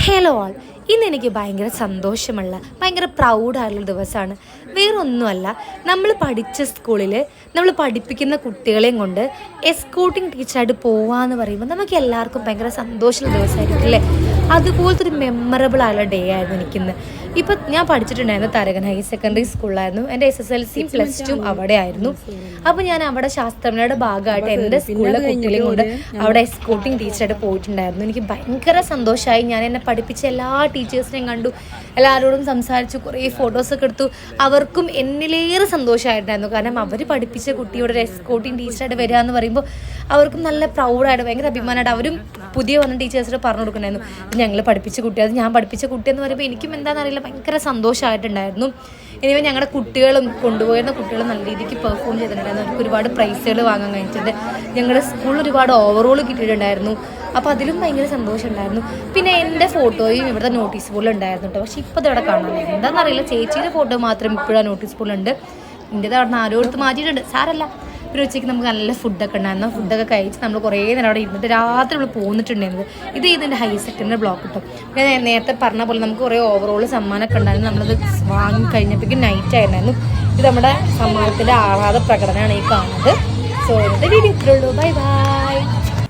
Hello ആൾ, ഇന്ന് എനിക്ക് ഭയങ്കര സന്തോഷമുള്ള ഭയങ്കര പ്രൗഡായിട്ടുള്ള ദിവസമാണ്. വേറൊന്നുമല്ല, നമ്മൾ പഠിച്ച സ്കൂളിൽ നമ്മൾ പഠിപ്പിക്കുന്ന കുട്ടികളെയും കൊണ്ട് എസ്കോർട്ടിങ് ടീച്ചറായിട്ട് പോവാന്ന് പറയുമ്പോൾ നമുക്ക് എല്ലാവർക്കും ഭയങ്കര സന്തോഷമുള്ള ദിവസമായിരിക്കും അല്ലേ. അതുപോലത്തെ ഒരു മെമ്മറബിൾ ആയുള്ള ഡേ ആയിരുന്നു എനിക്കിന്ന്. ഇപ്പം ഞാൻ പഠിച്ചിട്ടുണ്ടായിരുന്നു തരകൻ ഹയർ സെക്കൻഡറി സ്കൂളിലായിരുന്നു. എൻ്റെ SSLC +2 അവിടെ ആയിരുന്നു. അപ്പോൾ ഞാൻ അവിടെ ശാസ്ത്രമേളയുടെ ഭാഗമായിട്ട് എൻ്റെ സ്കൂളിലെ കുട്ടികളെയും കൊണ്ട് അവിടെ എസ്കോർട്ടിങ് ടീച്ചറായിട്ട് പോയിട്ടുണ്ടായിരുന്നു. എനിക്ക് ഭയങ്കര സന്തോഷമായി. ഞാൻ എന്നെ പഠിപ്പിച്ച എല്ലാ ടീച്ചേഴ്സിനെയും കണ്ടു, എല്ലാവരോടും സംസാരിച്ചു, കുറേ ഫോട്ടോസൊക്കെ എടുത്തു. അവർക്കും എന്നിലേറെ സന്തോഷമായിട്ടുണ്ടായിരുന്നു. കാരണം അവർ പഠിപ്പിച്ച കുട്ടിയോട് ഒരു എസ്കോർട്ടിങ് ടീച്ചറായിട്ട് വരിക എന്ന് പറയുമ്പോൾ അവർക്കും നല്ല പ്രൗഡായിട്ട് ഭയങ്കര അഭിമാനമായിട്ട് അവരും പുതിയ വന്ന ടീച്ചേഴ്സിന് പറഞ്ഞു കൊടുക്കണമായിരുന്നു, ഞങ്ങൾ പഠിപ്പിച്ച കുട്ടി, അത് ഞാൻ പഠിപ്പിച്ച കുട്ടി എന്ന് പറയുമ്പോൾ എനിക്കും എന്താണെന്നറിയില്ല ഭയങ്കര സന്തോഷമായിട്ടുണ്ടായിരുന്നു. ഇനിവ ഞങ്ങളുടെ കുട്ടികളും കൊണ്ടുപോയിരുന്ന കുട്ടികളും നല്ല രീതിക്ക് പെർഫോം ചെയ്തിട്ടുണ്ടായിരുന്നു. അവർക്ക് ഒരുപാട് പ്രൈസുകൾ വാങ്ങാൻ കഴിഞ്ഞിട്ടുണ്ട്. ഞങ്ങളുടെ സ്കൂളിൽ ഒരുപാട് ഓവറോൾ കിട്ടിയിട്ടുണ്ടായിരുന്നു. അപ്പോൾ അതിലും ഭയങ്കര സന്തോഷം ഉണ്ടായിരുന്നു. പിന്നെ എൻ്റെ ഫോട്ടോയും ഇവിടുത്തെ നോട്ടീസ് ബോർഡിൽ ഉണ്ടായിരുന്നു കേട്ടോ. പക്ഷേ ഇപ്പോൾ ഇതവിടെ കാണാൻ എന്താണെന്നറിയില്ല, ചേച്ചിയുടെ ഫോട്ടോ മാത്രം ഇപ്പോഴും നോട്ടീസ് ബോർഡിലുണ്ട്. എൻ്റേത് അവിടെ നിന്ന് ആരോ എടുത്ത് മാറ്റിയിട്ടുണ്ട്, സാരല്ല. പിന്നെ ഉച്ചയ്ക്ക് നമുക്ക് നല്ല ഫുഡൊക്കെ ഉണ്ടായിരുന്നു. ഫുഡൊക്കെ കഴിച്ച് നമ്മൾ കുറേ നേരം അവിടെ ഇരുന്നിട്ട് രാത്രി നമ്മൾ പോന്നിട്ടുണ്ടായിരുന്നത്. ഇത് ഇതിൻ്റെ ഹയർ സെക്കൻഡറി ബ്ലോക്ക് കിട്ടും. പിന്നെ നേരത്തെ പറഞ്ഞ പോലെ നമുക്ക് കുറേ ഓവറോൾ സമ്മാനമൊക്കെ ഉണ്ടായിരുന്നു. നമ്മളത് വാങ്ങി കഴിഞ്ഞപ്പോഴേക്കും നൈറ്റ് ആയിരുന്നു. ഇത് നമ്മുടെ സമ്മാനത്തിൻ്റെ ആഹ്ലാദ പ്രകടനമാണ് ഈ കാണുന്നത്. സോ ഇന്നത്തെ വീഡിയോ ഇത്രയുള്ളൂ. Bye by.